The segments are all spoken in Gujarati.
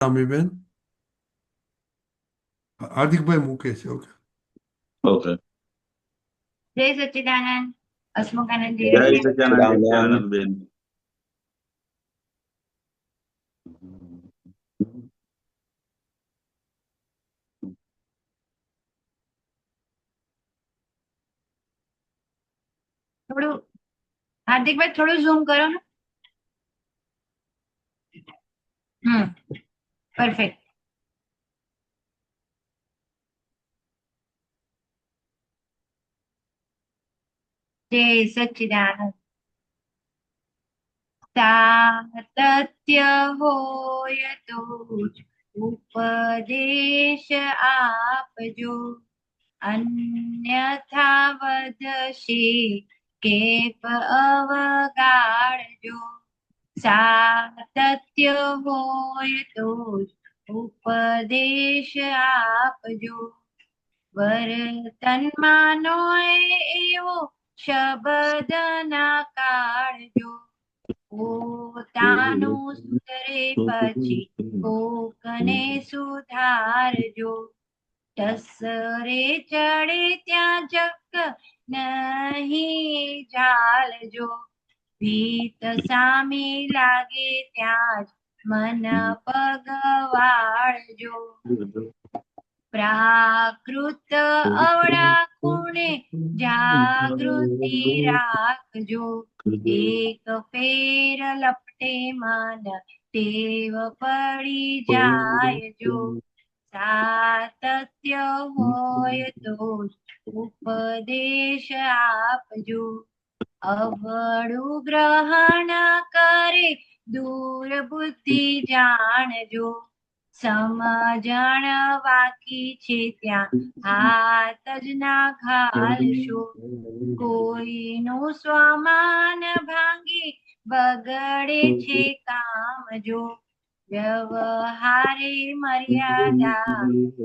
રામીબેન. હાર્દિકભાઈ મૂકે છે. ઓકે. ઓકે. જય સચ્ચિદાનંદ. હસમુખાનંદજી જય રત્ન. સચ્ચાનંદ નિત્યાનંદબેન. થોડું હાર્દિકભાઈ થોડું ઝૂમ કરો ને. પરફેક્ટ. જય સચ્ચિદાનંદ. સાતત્ય હોય તો જ ઉપદેશ આપજો, અન્યથા વધશે કેપ અવગાડજો. સાતત્ય હોય તો જ ઉપદેશ આપજો, વર્તનમાં નો એવો શબ્દ ના કાઢજો. પોતાનું સુધરે પછી કોકને સુધારજો. ટસરે ચડે ત્યાં જગ નહીં ઝાલજો, ભીત સામે લાગે ત્યાં જ મન પગવાળજો. પ્રાકૃત અવળા ખૂણે જાગૃતિ રાખજો, એક ફેર લપટે મન ટેવ પડી જાય જો. સાતત્ય હોય તો ઉપદેશ આપજો, અવળું ગ્રહણ કરે દૂર બુદ્ધિ જાણજો. સમજણ વાકી છે ત્યાં હાથ જ ના ઘાલશો, કોઈનું સ્વમાન ભાંગી બગડે છે કામ જો. વ્યવહારે મર્યાદા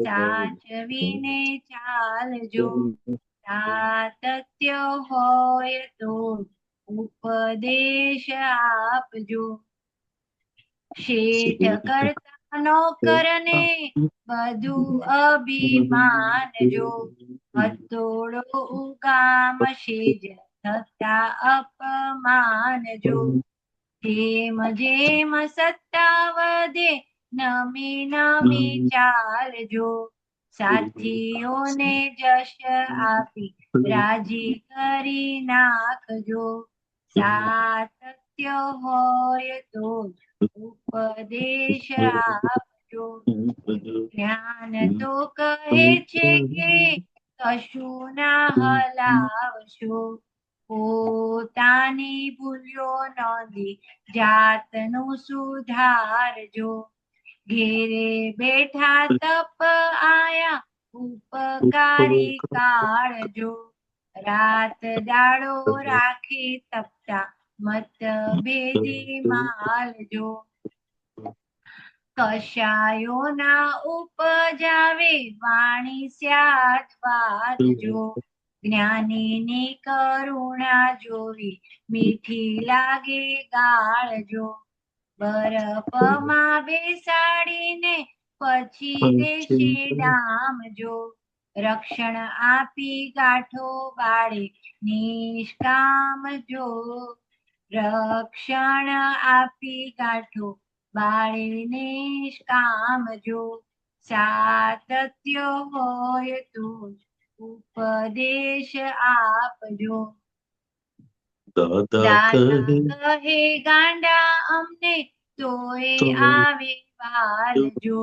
સાચવીને ચાલજો, સાતત્ય હોય તો ઉપદેશ આપજો. શેઠ કરતા નોકરને બધું અભિમાન જો, હથોડો ઉગામશે જ થતા અપમાન જો. જેમ જેમ સત્તા વધે નમી નમી ચાલજો, સાથીઓને જશ આપી રાજી કરી નાખજો. સાતત્ય હોય તો ઉપદેશ આપજો. જ્ઞાન તો કહે છે કે કશું ના હલાવશો, પોતાની ભૂલ્યો નોંધી જાતનું સુધારજો. ઘેરે બેઠા તપ આયા ઉપકારી કાળજો, રાત દાડો રાખી તપતા મતભેદી માલજો. કશાયોના ઉપજાવે વાણી સ્યાદ વાદજો, જ્ઞાનીની કરુણા જોવી મીઠી લાગે ગાળજો. બરફમાં બેસાડીને પછી દેશે ડામજો, રક્ષણ આપી ગાંઠો બાળે નિષ્કામ જો. રક્ષણ આપી ગાંઠો બાળે નિષ્કામ જો. સાતત્ય હોય તો ઉપદેશ આપજો. દાદા કહે ગાંડા અમને તોય આવે વાલજો,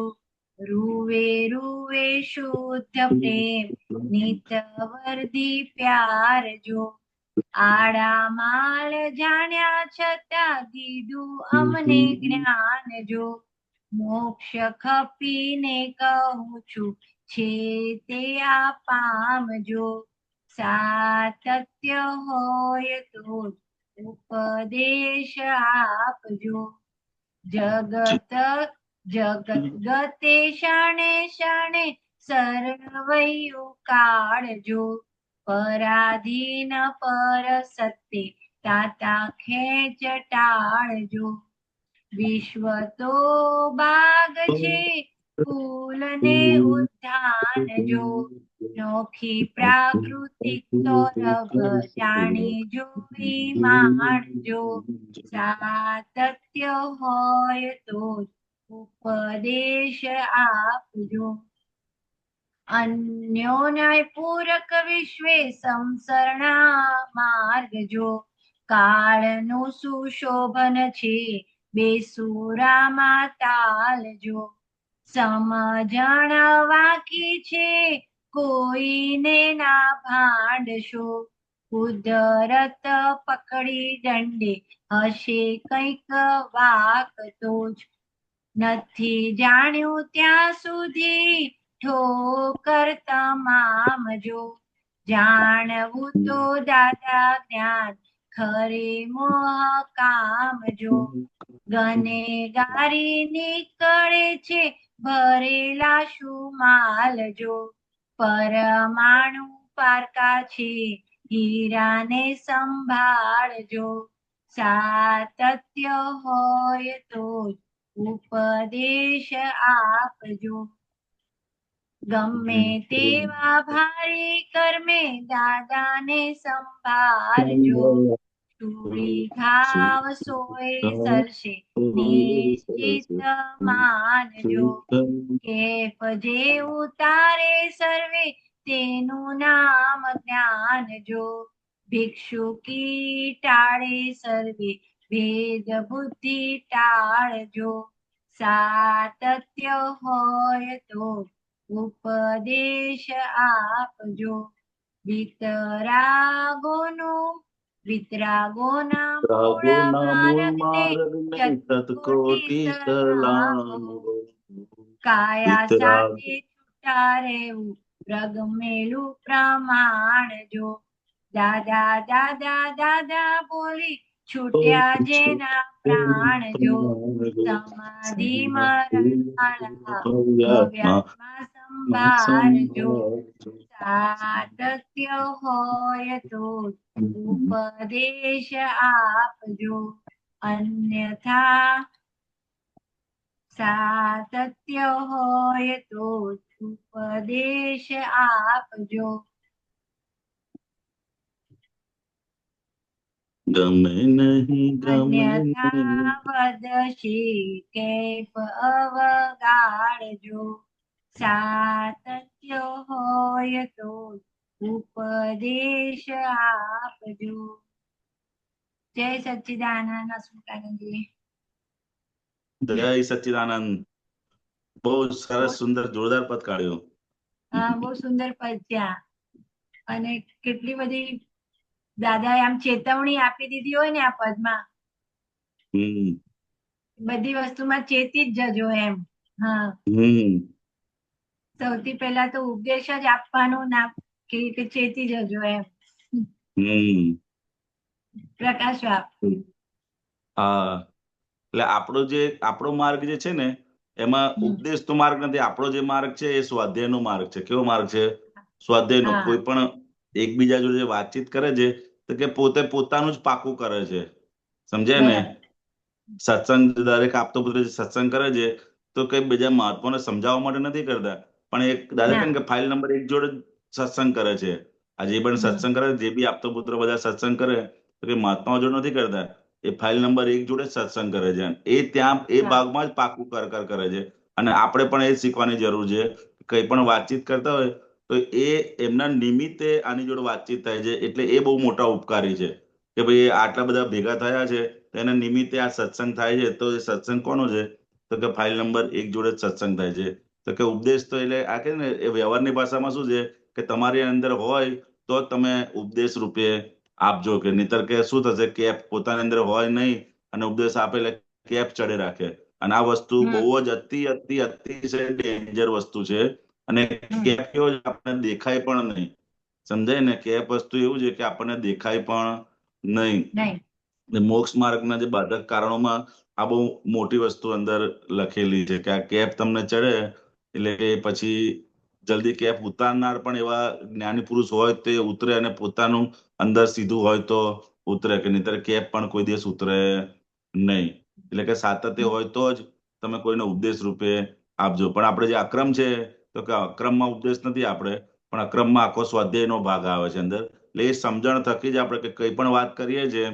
રૂવે રૂવે શુદ્ધ પ્રેમ નિત વર્દી પ્યારજો. આડા માલ જાણ્યા છતાં દીધું અમને જ્ઞાન જો, મોક્ષ ખપીને કહું છું છે તે આ પામજો. સાતત્ય હોય તો ઉપદેશ આપજો. જગત ગતે ક્ષણે ક્ષણે સર્વૈયું કાળજો, પરાધીન પર સત્ય તાતા ખેંચ ટાળજો. વિશ્વ તો બાગ છે, ફૂલ ને ઉદ્યાન જો, નોખી પ્રાકૃતિક સૌરભ જાણી જોઈ માણજો, સાતત્ય હોય તો ઉપદેશ આપજો, અન્યોન્ય પૂરક વિશ્વે સંસરણા માર્ગ જો, કાળનું સુશોભન છે બેસુરામાં તાલજો, સમજણ વાકી છે કોઈને ના ભાંડશો, કુદરત પકડી દંડે હશે કંઈક વાક તો જ, નથી જાણ્યું ત્યાં સુધી ઠોકર તમામ જો, જાણવું તો દાદા જ્ઞાન ખરે મોહ કામ જો, ગનેગારી નીકળે છે ભરેલા શુમાલ જો, પરમાણુ પારકા છે હીરાને સંભાળજો, સાતત્ય હોય તો ઉપદેશ આપજો, ગમે તેવા ભારે કર્મે દાદાને સંભાળજો, ચૂડી ઘાવ સોય સરશે નિશ્ચિત માનજો, કેફ જે ઉતારે સર્વે તેનું નામ જ્ઞાન જો, ભિક્ષુકી ટાળે સર્વે ભેદ બુદ્ધિ ટાળજો, સાતત્ય હોય તો ઉપદેશ આપજો, વિતરાગોના મૂળ માર્ગને શતકોટી સલામ, કાયા સાથે છૂટા રહેવું પ્રગમેલું પ્રમાણ જો, દાદા દાદા દાદા બોલી છૂટ્યા જેના પ્રાણ જો, સમાધિ મરણમાં સંભાળજો, સાતત્ય હોય તો ઉપદેશ આપજો, અન્યથા સાતત્ય હોય તો ઉપદેશ આપજો, ગમે નહીં અન્યથા વધશે કેપ અવગાડજો, સાતત્ય હોય તો ઉપદેશ આપજો. જય સચ્ચિદાનંદ હસમુખાનંદજી. જય સચ્ચિદાનંદ. બહુ સરસ, સુંદર, જોરદાર પદ કાઢ્યો. હા, બહુ સુંદર પદ છે આ. અને કેટલી બધી દાદાએ આમ ચેતવણી આપી દીધી હોય ને આ પદમાં, બધી વસ્તુમાં ચેતી જ જજો એમ. હા, સૌથી પહેલા તો ઉપદેશ જ આપવાનું ના કે ચેતી જજો એમ. પ્રકાશ આપ. હા, એટલે આપણો માર્ગ જે છે ને એમાં ઉપદેશ તો માર્ગ નથી. આપણો જે માર્ગ છે એ સ્વાધ્યાયનો માર્ગ છે. કેવો માર્ગ છે? સ્વાધ્યાયનો. કોઈ પણ એકબીજા જોડે વાતચીત કરે છે તો કે પોતે પોતાનું જ પાકું કરે છે. સમજાય ને? સત્સંગ દરેક આપતો પુત્ર સત્સંગ કરે છે તો કઈ બીજા મહાત્માને સમજાવવા માટે નથી કરતા, પણ એક દાદા કે ફાઇલ નંબર 1 જોડે સત્સંગ કરે છે. આ જે પણ સત્સંગ કરે, જે બી આપતો પુત્ર બધા સત્સંગ કરે તો કે મહાત્માઓ જોડે નથી કરતા, એ ફાઇલ નંબર 1 જોડે સત્સંગ કરે છે. એ ત્યાં એ ભાગમાં જ પાકું કરે છે. અને આપણે પણ એ શીખવાની જરૂર છે. કઈ પણ વાતચીત કરતા હોય તો એ એમના નિમિત્તે આની જોડે વાતચીત થાય છે, એટલે એ બહુ મોટા ઉપકારી છે કે ભાઈ આટલા બધા ભેગા થયા છે તેના નિમિત્તે આ સત્સંગ થાય છે. તો એ સત્સંગ કોનો છે? તો કે ફાઇલ નંબર 1 જોડે જ સત્સંગ થાય છે. તો કે ઉપદેશ તો એટલે આ કે ને એ વ્યવહારની ભાષામાં શું છે કે તમારી અંદર હોય તો તમે ઉપદેશ રૂપે આપજો, કે નહીતર કે શું થશે, કેપ પોતાની અંદર હોય નહીં અને ઉપદેશ આપે એટલે કેપ ચડે રાખે. અને આ વસ્તુ બહુ જ અતિશય ડેન્જર વસ્તુ છે. અને કેપ કેવો છે, આપણને દેખાય પણ નહીં. સમજાય ને? કેપ વસ્તુ એવું છે કે આપણને દેખાય પણ નહીં. મોક્ષ માર્ગના જે બાધક કારણોમાં આ બહુ મોટી વસ્તુ અંદર લખેલી છે કે આ કેપ તમને ચડે એટલે કે પછી જલ્દી કેપ ઉતારનાર પણ એવા જ્ઞાની પુરુષ હોય તે ઉતરે, અને પોતાનું અંદર સીધું હોય તો ઉતરે, કે નહીતર કેપ પણ કોઈ દિવસ ઉતરે નહીં. એટલે કે સાતત્ય હોય તો જ તમે કોઈને ઉપદેશ રૂપે આપજો. પણ આપણે જે અક્રમ છે તો કે અક્રમમાં ઉપદેશ નથી આપણે, પણ અક્રમમાં આખો સ્વાધ્યાયનો ભાગ આવે છે અંદર. એટલે એ સમજણ થકી જ આપણે કે કઈ પણ વાત કરીએ છીએ,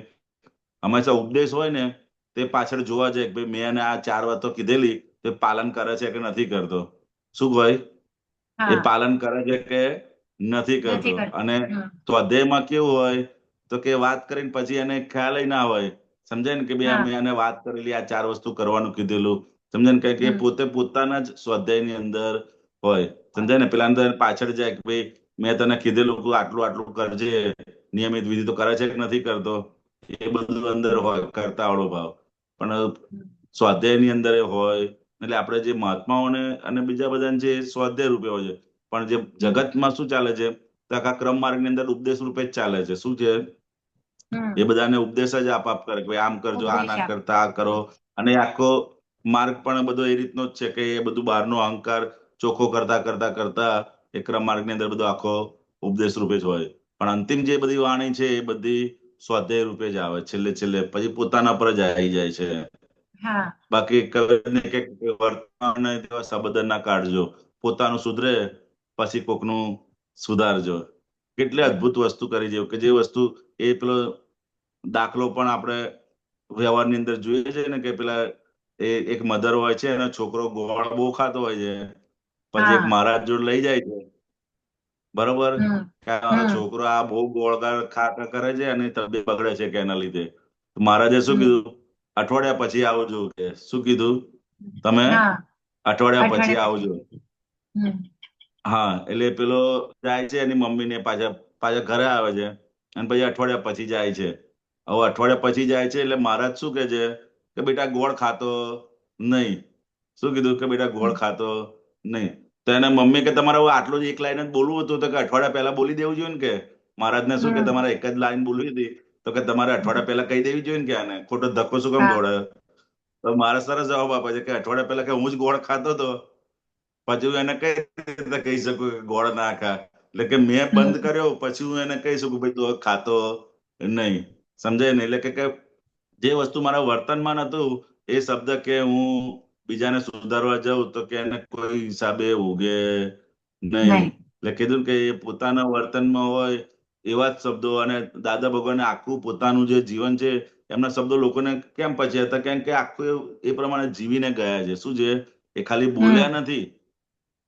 હંમેશા ઉપદેશ હોય ને તે પાછળ જોવા જાય કે ભાઈ મેં એને આ 4 વાતો કીધેલી તે પાલન કરે છે કે નથી કરતો. શું ભાઈ? એ હા, પાલન કરે છે કે નથી નથી કરતો. કરતો. અને હમ, સ્વાધ્યાયમાં કેવું હોય તો કે વાત કરીને પછી એને ખ્યાલ ના હોય, સમજાય ને કે ભાઈ આ હા, મેં એને વાત કરેલી, આ 4 વસ્તુ કરવાનું કીધેલું, સમજાય ને કે હમ, પોતે પોતાના જ સ્વાધ્યાયની અંદર હોય, સમજાય ને. પેલા અંદર પાછળ જાય કે ભાઈ મેં તને કીધેલું કે આટલું આટલું કરજે, નિયમિત વિધિ તો કરે છે કે નથી કરતો, એ બધું અંદર હોય કરતા આવડો ભાવ. પણ હમ, સ્વાધ્યાયની અંદર એ હોય. એટલે આપણે જે મહાત્માઓને અને બીજા બધાને જે સ્વાધ્યાય રૂપે હોય છે, પણ જે હમ, જગતમાં શું ચાલે છે, તો આખા ક્રમ માર્ગની અંદર ઉપદેશ રૂપે જ ચાલે છે. શું છે? એ હમ. બધાને ઉપદેશ જ આપ કરે કે ભાઈ આમ કરજો, આ ઉપદેશ ના આપ. કરતા આ કરો. અને એ આખો માર્ગ પણ બધો એ રીતનો જ છે કે એ બધું બહારનો અહંકાર ચોખ્ખો કરતા કરતા કરતા એ ક્રમ માર્ગની અંદર બધો આખો ઉપદેશ રૂપે જ હોય. પણ અંતિમ જે બધી વાણી છે એ બધી સ્વાધ્યાય રૂપે જ આવે છેલ્લે છેલ્લે, પછી પોતાના પર જ આવી જાય છે. હા, બાકી કવિને કે વર્તમાન તેવા શબ્દ ના કાઢજો, પોતાનું સુધરે પછી કોકનું સુધારજો. કેટલી હમ, અદ્ભુત વસ્તુ કરી છે કે જે વસ્તુ એ પેલો દાખલો પણ આપણે વ્યવહારની અંદર જોઈએ છે ને કે પેલા એક મધર હોય છે એનો છોકરો ગોળ બહુ ખાતો હોય છે, પછી એક હા, મહારાજ જોડે લઈ જાય છે, બરોબર, હમ, કે આ મારો હમ, છોકરો આ બહુ ગોળગાળ ખા કરે છે અને તબિયત બગડે છે કે એના લીધે. તો મહારાજે શું હમ, કીધું? અઠવાડિયા પછી આવજો. કે શું કીધું? તમે હા, અઠવાડિયા પછી અઠવાડિયા પછી. આવજો. હમ, હા, એટલે પેલો જાય છે એની મમ્મીને પાછા પાછા ઘરે આવે છે, અને પછી અઠવાડિયા પછી જાય છે. હવે અઠવાડિયા પછી જાય છે એટલે મહારાજ શું કે છે કે બેટા ગોળ ખાતો નહીં. શું કીધું? કે બેટા ગોળ હમ, ખાતો નહીં. તો એને મમ્મી કે તમારે હવે આટલું જ એક લાઈન જ બોલવું હતું તો કે અઠવાડિયા પહેલા બોલી દેવું જોઈએ ને. કે મહારાજને શું કે હમ, તમારે એક જ લાઈન બોલવી હતી તો કે તમારે હમ. અઠવાડિયા પહેલા કહી દેવી જોઈએ ને. કે આને ખોટો ધક્કો શું કામ હા, ખવડાવ્યો? તો મારે સરસ જવાબ આપે છે કે અઠવાડિયા પહેલા કે હું જ ગોળ ખાતો હતો, પછી હું એને કઈ રીતે કહી શકું કે ગોળ ના ખા? એટલે કે મેં બંધ હમ, કર્યો પછી હું એને કહી શકું ભાઈ તું હવે ખાતો નહીં. સમજાય ને? એટલે કે જે વસ્તુ મારા વર્તનમાં નતું એ શબ્દ કે હું બીજાને સુધારવા જાઉં તો કે એને કોઈ હિસાબે ઉગે નહીં. નહીં. એટલે કીધું કે એ પોતાના વર્તનમાં હોય એવા જ શબ્દો. અને દાદા ભગવાને આખું પોતાનું જે જીવન છે એમના શબ્દો લોકોને કેમ પછી હતા? કેમ કે આખું એ પ્રમાણે જીવીને ગયા છે. શું છે? એ ખાલી બોલ્યા હમ, નથી,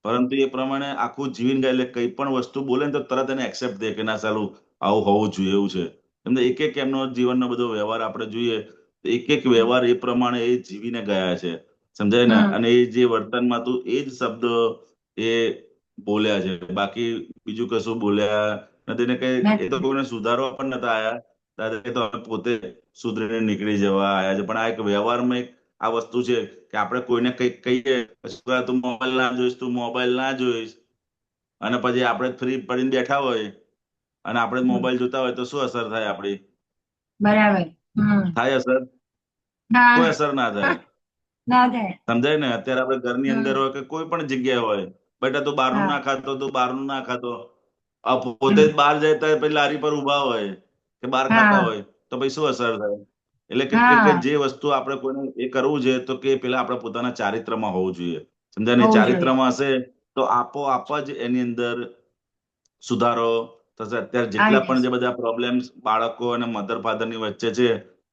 પરંતુ એ પ્રમાણે આખું જીવીને ગયા. એટલે કઈ પણ વસ્તુ બોલે ને તો તરત એને એક્સેપ્ટ દે કે ના સાલું આવું હોવું જોઈએ, એવું છે. એમને એક એક એમનો જીવનનો બધો વ્યવહાર આપણે જોઈએ તો એક એક વ્યવહાર એ પ્રમાણે એ જીવીને ગયા છે. સમજાય ને? હમ, અને એ જે વર્તનમાં હતું એ જ શબ્દ એ બોલ્યા છે. બાકી બીજું કશું બોલ્યા નથી. ને કઈ એ તો નથી. કોઈને સુધારવા પણ નતા આયા. દાદા એ તો અમે પોતે સુધરીને નીકળી જવા આયા છે. પણ આ એક વ્યવહારમાં એક આ વસ્તુ છે કે આપણે કોઈને કંઈક કહીએ પછી તું મોબાઈલ ના જોઈશ, તું મોબાઈલ ના જોઈશ, અને પછી આપણે ફ્રી પડીને બેઠા હોય અને આપણે હમ, મોબાઈલ જોતા હોય તો શું અસર થાય આપણી? બરાબર. હમ. થાય અસર? કોઈ ના, અસર ના થાય. ના થાય. સમજાય ને? અત્યારે આપણે ઘરની અંદર હમ, હોય કે કોઈ પણ જગ્યાએ હોય, બેટા તું બહારનું હા, ના ખાતો, તું બહારનું ના ખાતો. આ પોતે જ હમ, બહાર જતા પછી લારી પર ઉભા હોય કે બહાર ખાતા હા, હોય તો પછી શું અસર થાય? એટલે કે હા, જે વસ્તુ આપણે કોઈને એ કરવું છે તો કે પેલા આપણે પોતાના ચારિત્રમાં હોવું જોઈએ. સમજાય ને? હોવું જોઈએ. ચારિત્રમાં હશે તો આપોઆપ જ એની અંદર સુધારો થશે. અત્યારે આવી જેટલા પણ જશે. જે બધા પ્રોબ્લેમ્સ બાળકો અને મધર ફાધરની વચ્ચે છે,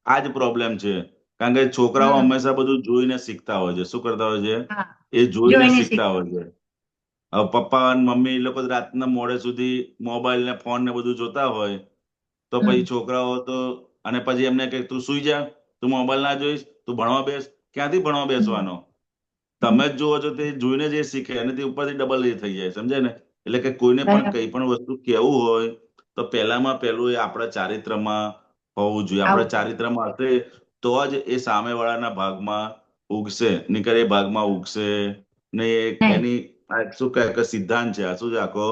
આ જ પ્રોબ્લેમ છે. કારણ કે છોકરાઓ હમ, હંમેશા બધું જોઈને શીખતા હોય છે. શું કરતા હોય છે? હા, એ જોઈને જોઈને શીખતા શીખવું. હોય છે. હવે પપ્પા અને મમ્મી એ લોકો રાતના મોડે સુધી મોબાઈલ ને ફોન ને બધું જોતા હોય તો પછી હમ, છોકરાઓ તો, અને પછી એમને કે તું સુઈ જા, તું મોબાઈલ ના જોઈશ, તું ભણવા બેસ. ક્યાંથી ભણવા હમ, બેસવાનો? હમ. તમે જ જુઓ છો તે જોઈને જે શીખે અને તે ઉપરથી ડબલ એ થઈ જાય. સમજાય ને? એટલે કે કોઈને પણ બરાબર. કઈ પણ વસ્તુ કેવું હોય તો પહેલામાં પહેલું એ આપણા ચારિત્રમાં હોવું જોઈએ. આપણા આવું છે. ચારિત્રમાં હશે તો જ એ સામેવાળાના ભાગમાં ઉગશે. નહીંતર એ ભાગમાં ઉગશે ને. નહીં. એની આ શું કહે કે સિદ્ધાંત છે. આ શું છે? આખો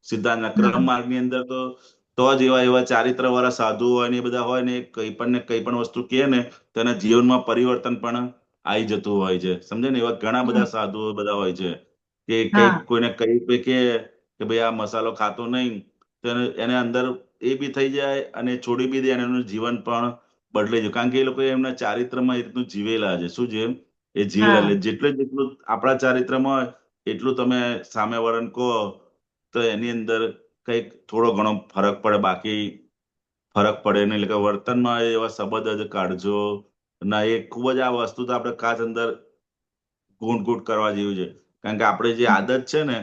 સિદ્ધાંત ક્રમ હમ, માર્ગની અંદર તો જ એવા એવા ચારિત્ર વાળા સાધુ હોય ને એ બધા હોય ને કઈ પણ વસ્તુ કહે ને તો એના જીવનમાં પરિવર્તન પણ આવી જતું હોય છે. સમજે ને? એવા ઘણા બધા હમ, સાધુઓ બધા હોય છે કે કઈક હા, કોઈને કઈ કે ભાઈ આ મસાલો ખાતો નહીં તો એને અંદર એ બી થઈ જાય અને છોડી બી દે અને એનું જીવન પણ બદલાઈ જાય, કારણ કે એ લોકો એમના ચારિત્રમાં એ રીતનું જીવેલા છે. શું છે? એ જીવેલા, હા એટલે જેટલું આપણા ચારિત્રમાં હોય એટલું તમે સામેવાળાને કહો તો એની અંદર કંઈક થોડો ઘણો ફરક પડે, બાકી ફરક પડે નહીં. એટલે કે વર્તનમાં એવા સંબંધ જ કાઢજો ના. એ ખૂબ જ આ વસ્તુ તો આપણે ખાસ અંદર ગૂંટ કરવા જેવું છે, કારણ કે આપણે જે આદત છે ને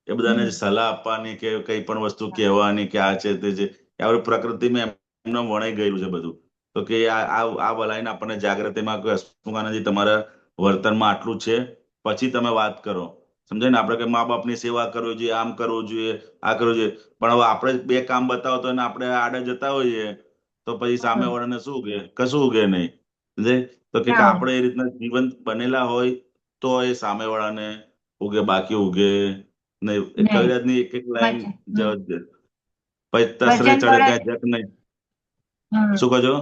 એ બધાને હમ સલાહ આપવાની કે કઈ પણ વસ્તુ કહેવાની કે આ છે તે છે, એ આપણે પ્રકૃતિમાં એમને વણાઈ ગયેલું છે બધું. તો કે આ વલાઈને આપણને જાગૃતિમાં કે હસમુખાનંદજી તમારા વર્તનમાં આટલું છે, પછી તમે વાત કરો. સમજાય ને? આપણે કે મા બાપની સેવા કરવી જોઈએ, આમ કરવું જોઈએ, આ કરવું જોઈએ, પણ હવે આપણે બે કામ બતાવતો અને આપણે આડે જતા હોઈએ તો પછી સામે હમ. વાળાને શું ઉગે? કશું ઉગે નહીં. સમજાય? તો કે ના આપણે એ રીતના જીવંત બનેલા હોય તો એ સામે વાળાને ઉગે, બાકી ઉગે નહીં. એ નહીં કવિરાજની એક એક લાઈન હમ. પછી તસરે વચન ચડે બળે ત્યાં જગ નહીં. હમ શું કહો છો?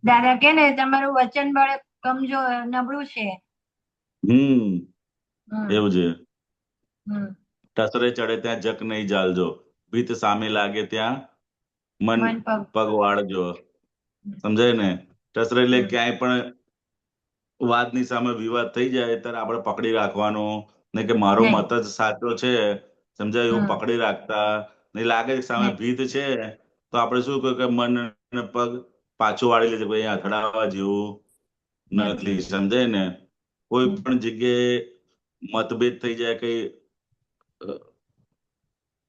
દાદા કે ને તમારું વચન બળ કમજોર નબળું છે. હમ હમ એવું છે. હમ. ટસરે ચડે ત્યાં જક નહીં જાલજો, ભીત સામે લાગે ત્યાં મન મન પગ પગ વાળજો. સમજાય ને? ટસરે એટલે હમ ક્યાંય પણ વાદની સામે વિવાદ થઈ જાય ત્યારે આપણે પકડી રાખવાનો, ને કે મારો નહીં મત જ સાચો છે, સમજાય? એવું હમ પકડી રાખતા નહીં. લાગે કે સામે નહીં ભીત છે તો આપણે શું કહ્યું કે મન અને પગ પાછું વાળી લેજે, ભાઈ અથડાવા જેવું નથી. નથી. સમજાય ને? કોઈ હમ. પણ જગ્યાએ મતભેદ થઈ જાય, કઈ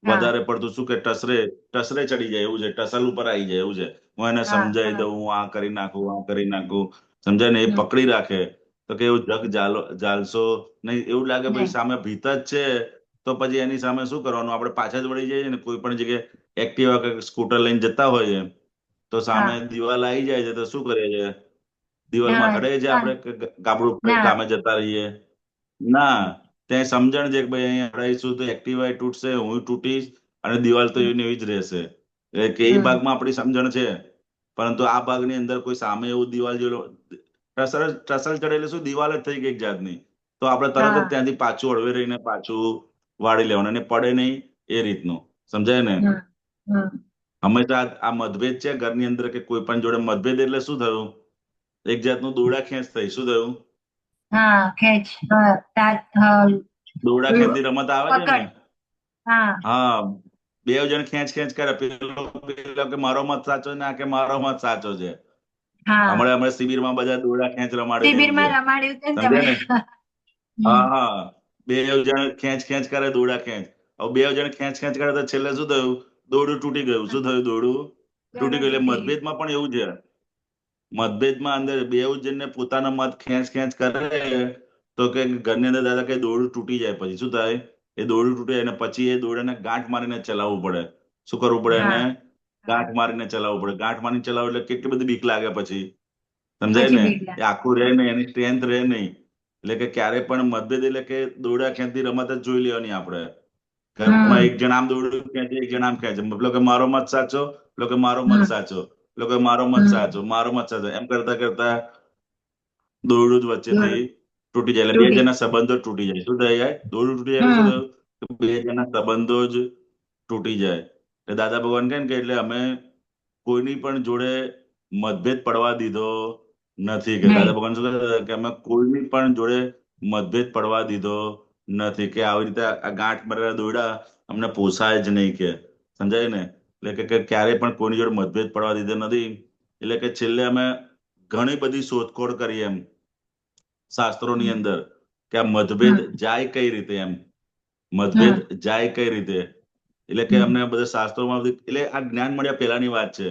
હા વધારે પડતું શું કે ટસરે ટસરે ચડી જાય એવું છે, ટસલ ઉપર આવી જાય એવું છે. હું એને હા સમજાઈ હા દઉં, હું આ કરી નાખું, આ કરી નાખું. સમજાય ને? એ હમ પકડી રાખે તો કે એવું જગ જાલશો નહીં. એવું લાગે ભાઈ નહીં સામે ભીત જ છે તો પછી એની સામે શું કરવાનું? આપણે પાછા જ વળી જઈએ ને. કોઈ પણ જગ્યાએ એક્ટિવા કે સ્કૂટર લઈને જતા હોઈએ તો સામે હા દિવાલ આવી જાય છે તો શું કરીએ છીએ? દિવાલમાં હા અથડાઈએ છીએ હા આપણે, કે ગાબડું પકડી ના સામે જતા રહીએ? ના. ત્યાં સમજણ છે કે ભાઈ અહીંયા અથડાઈશું તો એક્ટિવા તૂટશે, હું તૂટીશ, અને દિવાલ તો હમ એવી ને એવી જ રહેશે. એટલે કે એ હમ ભાગમાં આપણી સમજણ છે, પરંતુ આ ભાગની અંદર કોઈ સામે એવું દિવાલ જેલો ટસલ ટસલ ચડે એટલે શું? દિવાલ જ થઈ ગઈ એક જાતની. તો આપણે તરત જ હા ત્યાંથી પાછું હળવે રહીને પાછું વાળી લેવાનું, અને પડે નહીં એ રીતનું. સમજાય ને? હમ હમ હંમેશા આ મતભેદ છે ઘરની અંદર, કે કોઈ પણ જોડે મતભેદ એટલે શું થયું? એક જાતનું દોડા ખેંચ થઈ. શું થયું? હા ખેંચ હા હા દોડા ખેંચની રમત આવે છે ને? પકડ હા હા, બે જણ ખેંચ ખેંચ કરે, પેલો કે મારો મત સાચો છે, ના કે મારો મત સાચો છે. હા હમણાં હમણાં શિબિરમાં બધા દોડા ખેંચ રમાડે ને એવું છે. શિબિરમાં રમાડ્યું છે ને તમે. સમજ્યા ને? હમ હા હા, બે જણ ખેંચ ખેંચ કરે, દોડા ખેંચ. હવે બે જણ ખેંચ ખેંચ કરે તો છેલ્લે શું થયું? દોરડું તૂટી ગયું. શું થયું? દોરડું તૂટી દોરડું ગયું. એટલે તૂટી ગયું. મતભેદમાં પણ એવું છે. મતભેદમાં અંદર બેઉ જણને પોતાના મત ખેંચ ખેંચ કરે તો કે ઘરની અંદર દાદા કે દોરડું તૂટી જાય. પછી શું થાય? એ દોરડું તૂટે અને પછી એ દોરડાને ગાંઠ મારીને ચલાવવું પડે. શું કરવું પડે એને? હા ગાંઠ મારીને ચલાવવું પડે. ગાંઠ મારીને ચલાવો એટલે કેટલી બધી બીક લાગે પછી. સમજાય પછી ને? બીગલા એ આખું રહે નહીં, એની સ્ટ્રેન્થ રહે નહીં. એટલે કે ક્યારે પણ મતભેદ એટલે કે દોરડા ખેંચતી રમત જ જોઈ લેવાની આપણે. ઘરમાં હમ એક જણ આમ દોરડું ખેંચે, એક જણ આમ ખેંચે, મતલબ કે મારો મત સાચો, પેલો કે મારો મત હમ સાચો, પેલો કે મારો મત હમ સાચો, મારો મત સાચો, એમ કરતા કરતા દોરડું જ વચ્ચેથી દોરડું તૂટી જાય. એટલે બે તૂટી જણના સંબંધો તૂટી જાય. શું થઈ જાય? દોરડું તૂટી જાય એટલે શું હમ થયું? કે બે જણના સંબંધો જ તૂટી જાય. એટલે દાદા ભગવાન કહે ને કે એટલે અમે કોઈની પણ જોડે મતભેદ પડવા દીધો નથી. કે દાદા નહીં ભગવાન શું કહે કે અમે કોઈની પણ જોડે મતભેદ પડવા દીધો નથી. કે આવી રીતે આ ગાંઠ મારેલા દોરડા અમને પોસાય જ નહીં. કે સમજાય ને? એટલે કે ક્યારેય પણ કોઈની જોડે મતભેદ પડવા દીધો નથી. એટલે કે છેલ્લે અમે ઘણી બધી શોધખોળ કરી એમ શાસ્ત્રોની હમ અંદર, કે આ મતભેદ હમ જાય કઈ રીતે એમ. મતભેદ હમ જાય કઈ રીતે? એટલે કે હમ અમને બધા શાસ્ત્રોમાં એટલે આ જ્ઞાન મળ્યા પહેલાની વાત છે.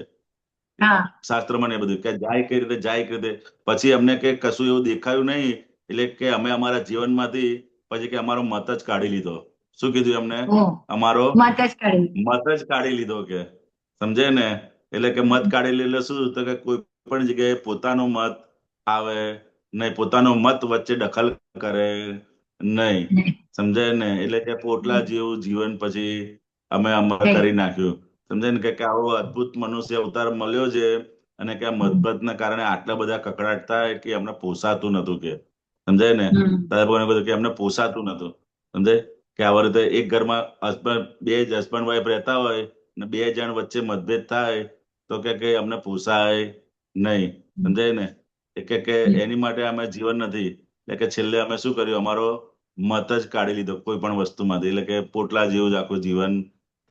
હા શાસ્ત્રમાં ને એ બધું, કે જાય કઈ રીતે, જાય કઈ રીતે. પછી અમને કે કશું એવું દેખાયું નહીં. એટલે કે અમે અમારા જીવનમાંથી પછી કે અમારો મત જ કાઢી લીધો. શું કીધું એમને? ઓ અમારો મત જ કરી મત જ કાઢી લીધો. કે સમજે ને? એટલે કે મત કાઢી લે એટલે શું? તો કે કોઈ પણ જગ્યાએ પોતાનો મત આવે નહીં, પોતાનો મત વચ્ચે દખલ કરે નહીં. નહીં. સમજાય ને? એટલે કે પોટલા હમ જેવું જીવન પછી અમે અમર થઈ કરી નાખ્યું. સમજાય ને? કે આવો અદ્ભુત મનુષ્ય અવતાર મળ્યો છે, અને કે આ હમ મતભેદના કારણે આટલા બધા કકળાટ થાય કે અમને પોસાતું નતું. કે સમજાય ને? હમ દાદા ભગવાને બધું કે અમને પોસાતું નતું. સમજાય? કે આ રીતે એક ઘરમાં બે જ હસબન્ડ વાઈફ રહેતા હોય ને બે જણ વચ્ચે મતભેદ થાય તો કે અમને પોસાય નહીં. સમજાય ને? એ કે એની માટે અમે જીવન નથી, એટલે કે છેલ્લે અમે શું કર્યું, અમારો મત જ કાઢી લીધો કોઈ પણ વસ્તુમાંથી, એટલે કે પોટલા જેવું જ આખું જીવન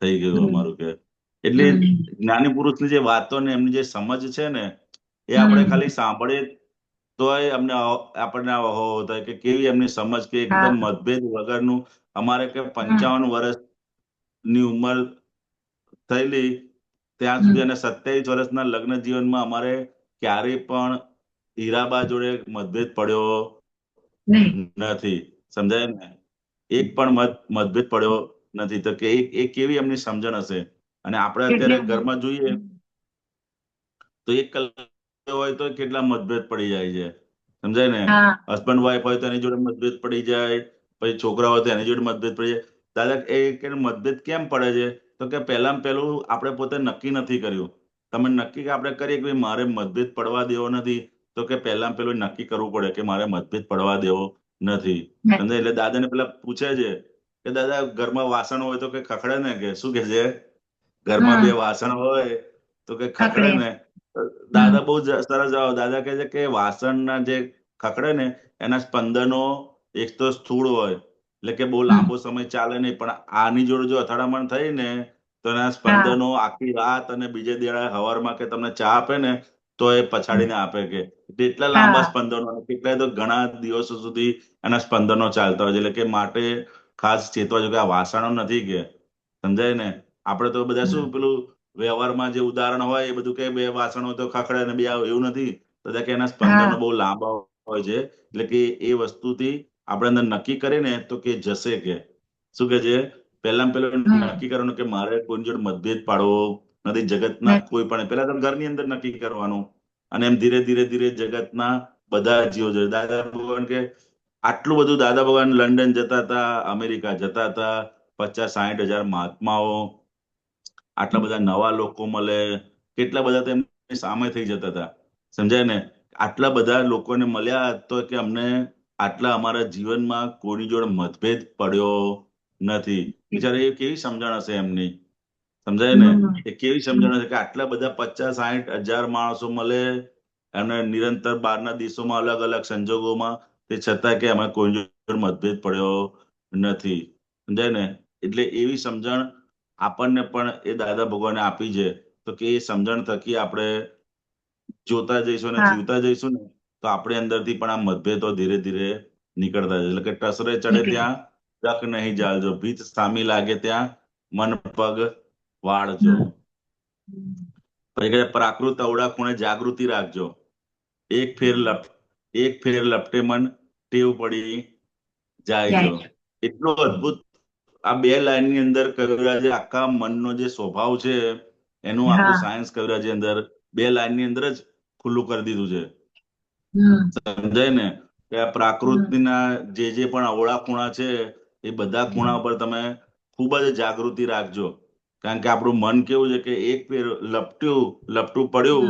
થઈ ગયું અમારું કે. એટલે જ્ઞાની પુરુષની જે વાતો ને એમની જે સમજ છે ને, એ આપણે ખાલી સાંભળીએ તોય આપણને અહો થાય કે કેવી એમની સમજ, કે એકદમ મતભેદ વગરનું. અમારે કે 55 વર્ષની ઉંમર થયેલી ત્યાં સુધી અને 27 વર્ષના લગ્ન જીવનમાં અમારે ક્યારેય પણ હીરાબા જોડે મતભેદ પડ્યો નથી. સમજાય ને? એક પણ મતભેદ પડ્યો નથી. તો કે એ કેવી એમની સમજણ હશે. અને આપણે અત્યારે ઘરમાં જોઈએ તો એક કલાક હોય તો કેટલા મતભેદ પડી જાય છે. સમજાય ને? હસબન્ડ વાઈફ હોય તો એની જોડે મતભેદ પડી જાય, પછી છોકરા હોય તો એની જોડે મતભેદ પડી જાય. દાદા કે મતભેદ કેમ પડે છે? તો કે પહેલામાં પહેલું આપણે પોતે નક્કી નથી કર્યું. તમે નક્કી આપણે કરીએ કે મારે મતભેદ પડવા દેવો નથી, તો કે પહેલામાં પહેલું નક્કી કરવું પડે કે મારે મતભેદ પડવા દેવો નથી. સમજાય? એટલે દાદાને પેલા પૂછે છે કે દાદા ઘરમાં વાસણ હોય તો કે ખખડે ને, કે શું કે છે? ઘરમાં બે વાસણ હોય તો કે ખખડે ને? દાદા બહુ સરસ જવાબ. દાદા કહે છે કે વાસણના જે ખખડે ને એના સ્પંદનો એક તો સ્થૂળ હોય, એટલે કે બહુ લાંબો સમય ચાલે નહીં, પણ આની જોડે જો અથડામણ થઈ ને તો એના સ્પંદનો આખી રાત અને બીજે દાડે સવારમાં કે તમને ચા આપે ને તો એ પછાડીને આપે, કે એટલા લાંબા સ્પંદનો, કેટલાય તો ઘણા દિવસો સુધી એના સ્પંદનો ચાલતા હોય છે. એટલે કે માટે ખાસ ચેતવા જોઈએ કે આ વાસણો નથી, કે સમજાય ને? આપણે તો બધા શું પેલું વ્યવહારમાં જે ઉદાહરણ હોય એ બધું કે બે વાસણો તો ખખડે ને બે, એવું નથી. બધા કે એના સ્પંદનો બહુ લાંબા હોય છે. એટલે કે એ વસ્તુથી આપણે અંદર નક્કી કરીએ ને તો કે જશે, કે શું કે છે? પહેલામાં પહેલું નક્કી કરવાનું કે મારે કોઈ જોડે મતભેદ પાડવો નથી. જગતના કોઈ પણ પહેલા તો ઘરની અંદર નક્કી કરવાનું, અને એમ ધીરે ધીરે ધીરે જગતના બધા જીવો છે. દાદા ભગવાન કે આટલું બધું દાદા ભગવાન લંડન જતા હતા, અમેરિકા જતા હતા, 50-60 હજાર મહાત્માઓ, આટલા બધા નવા લોકો મળે, કેટલા બધા તેમની સામે થઈ જતા હતા. સમજાય ને? આટલા બધા લોકોને મળ્યા તો કે અમને આટલા અમારા જીવનમાં કોની જોડે મતભેદ પડ્યો નથી. બિચારા એ કેવી સમજણ હશે એમની. સમજાય ને? એ કેવી સમજણ હશે કે આટલા બધા 50-60 હજાર માણસો મળે અને નિરંતર બહારના દેશોમાં અલગ અલગ સંજોગોમાં, તે છતાં કે અમે કોઈ જોડે મતભેદ પડ્યો નથી. સમજાય ને? એટલે એવી સમજણ આપણને પણ એ દાદા ભગવાને આપી છે. તો કે એ સમજણ થકી આપણે જોતા જઈશું અને જીવતા જઈશું ને તો આપણે અંદરથી પણ આ મતભેદો ધીરે ધીરે નીકળતા જશે. એટલે કે ટસરે ચડે ત્યાં તક નહીં જાળજો, ભીત સામી લાગે ત્યાં મન પગ વાળજો. પછી કહે પ્રાકૃત અવળા ખૂણે જાગૃતિ રાખજો. એક ફેર લપટે મન ટેવ પડી જાયજો. એટલો અદ્ભુત આ બે લાઈનની અંદર કવિરાજે આખા મનનો જે સ્વભાવ છે એનું આખું સાયન્સ કવિરાજે અંદર બે લાઈનની અંદર જ ખુલ્લું કરી દીધું છે. સમજાય ને? કે આ પ્રાકૃતિના જે પણ અવળા ખૂણા છે એ બધા ખૂણા પર તમે ખૂબ જ જાગૃતિ રાખજો. કારણ કે આપણું મન કેવું છે કે એક ફેર લપટું પડ્યું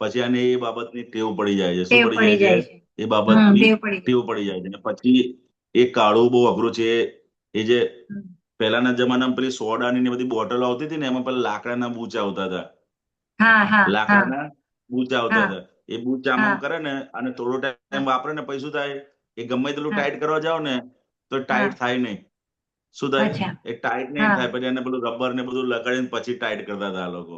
પછી આને એ બાબતની ટેવ પડી જાય છે. શું પડી જાય છે? એ બાબતની ટેવ પડી જાય છે. અને પછી એ કાઢવું બહુ અઘરું છે. એ જે પહેલાના જમાનામાં પેલી સોડાની ને બધી બોટલો આવતી હતી ને એમાં પેલા લાકડાના બૂચ આવતા હતા. લાકડાના બૂચ આવતા હતા. એ બૂચ આમ કરે ને અને થોડો ટાઈમ વાપરે ને પછી શું થાય, એ ગમે તેટલું ટાઈટ કરવા જાવ ને તો ટાઈટ થાય નહીં. શું થાય? એ ટાઈટ નહીં થાય. પછી એને પેલું રબર ને બધું લગાડીને પછી ટાઈટ કરતા હતા આ લોકો.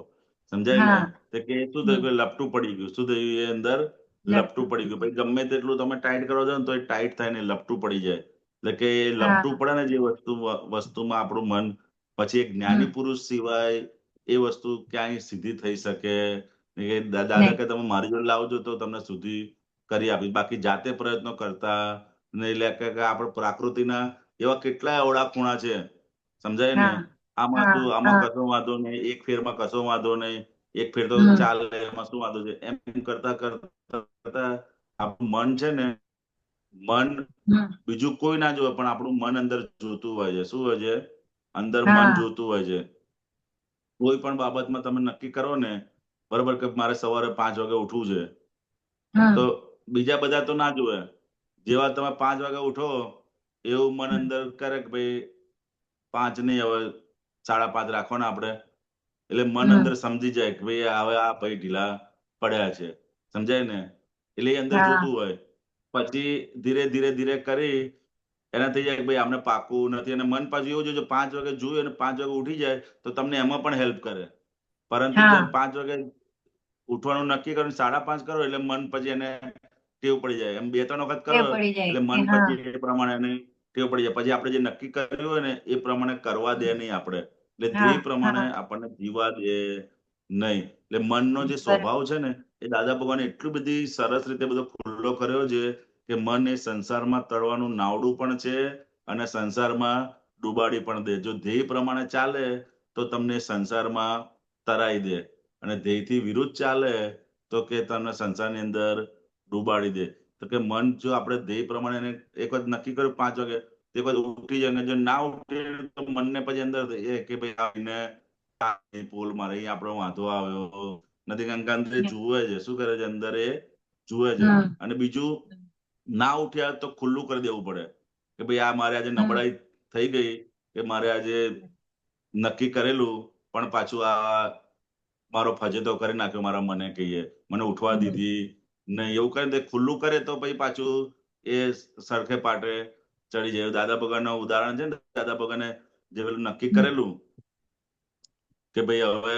સમજાય ને? તો કે શું થયું કે લપટું પડી ગયું. શું થયું? એ અંદર લપટું પડી ગયું. પછી ગમે તેટલું તમે ટાઈટ કરવા જાવ ને તો એ ટાઈટ થાય ને લપટું પડી જાય. એટલે કે લપટું પડે ને જે વસ્તુમાં આપણું મન, પછી એક જ્ઞાની પુરુષ સિવાય એ વસ્તુ ક્યાંય સીધી થઈ શકે. દાદા કે તમે મારી જોડે લાવજો તો તમને સુધી કરી આપીશ. બાકી જાતે પ્રયત્નો કરતા નહીં. એટલે કે આપણે પ્રાકૃતિના એવા કેટલા અવળા ખૂણા છે. સમજાય ને? આમાં કશો વાંધો નહીં, એક ફેરમાં કશો વાંધો નહીં, એક ફેર તો ચાલે, એમાં શું વાંધો છે? એમ કરતા કરતા આપણું મન છે ને, મન બીજું કોઈ ના જોવે પણ આપણું મન અંદર જોતું હોય છે. શું હોય છે? અંદર મન જોતું હોય છે. કોઈ પણ બાબતમાં તમે નક્કી કરો ને, બરોબર, કે મારે સવારે 5 વાગે ઉઠવું છે, તો બીજા બધા તો ના જોવે. જેવા તમે 5 વાગે ઉઠો એવું મન અંદર કરે કે ભાઈ 5 નહીં, હવે 5:30 રાખો ને આપણે. એટલે મન અંદર સમજી જાય કે ભાઈ હવે આ ભાઈ ઢીલા પડ્યા છે. સમજાય ને? એટલે એ અંદર હા જોતું હોય. પછી ધીરે ધીરે ધીરે કરી એના થઈ જાય કે ભાઈ આમને પાકું નથી, અને મન પાછું એવું છે જો 5 વાગે જોયું અને 5 વાગે ઉઠી જાય તો તમને એમાં પણ હેલ્પ કરે. પરંતુ હા જેમ 5 વાગે ઉઠવાનું નક્કી કરો 5:30 કરો એટલે મન પછી એને ટેવ પડી જાય. એમ 2-3 વખત કરો ટેવ પડી જાય એટલે કે મન હા પછી એ પ્રમાણે એને ટેવ પડી જાય. પછી આપણે જે નક્કી કર્યું હોય ને એ પ્રમાણે કરવા દે નહીં આપણે. એટલે હા ધ્યેય પ્રમાણે હા આપણને જીવવા દે નહીં. એટલે મનનો જે બરાબર સ્વભાવ છે ને એ દાદા ભગવાને એટલી બધી સરસ રીતે બધો ખુલ્લો કર્યો છે કે મન એ સંસારમાં તરવાનું નાવડું પણ છે અને સંસારમાં ડૂબાડી પણ દે. જો ધ્યેય પ્રમાણે ચાલે તો તમને સંસારમાં તરાઈ દે, અને ધ્યેયથી વિરુદ્ધ ચાલે તો કે તમને સંસારની અંદર ડૂબાડી દે. તો કે મન જો આપણે ધ્યેય પ્રમાણે એને એક વખત નક્કી કર્યું 5 વાગે, એક વખત ઉઠી જાય, અને જો ના ઉઠે તો મનને પછી અંદર એ કે ભાઈ આવીને પોલ મારે અહીં આપણો વાંધો આવ્યો નથી, કારણ કે અંદર એ જુએ છે. શું કરે છે? અંદર એ જુએ છે. હમ અને બીજું, ના ઉઠ્યા તો ખુલ્લું કરી દેવું પડે કે ભાઈ આ મારે આજે હમ નબળાઈ થઈ ગઈ કે મારે આજે નક્કી કરેલું પણ પાછું આ મારો ફજેતો કરી નાખ્યો, મારા મને કહીએ મને ઉઠવા હમ દીધી નહીં, એવું કરીને ખુલ્લું કરે તો પછી પાછું એ સરખે પાટે ચડી જાય. દાદા ભગવાનનું ઉદાહરણ છે ને, દાદા ભગવાને જે પેલું નક્કી હમ કરેલું કે ભાઈ હવે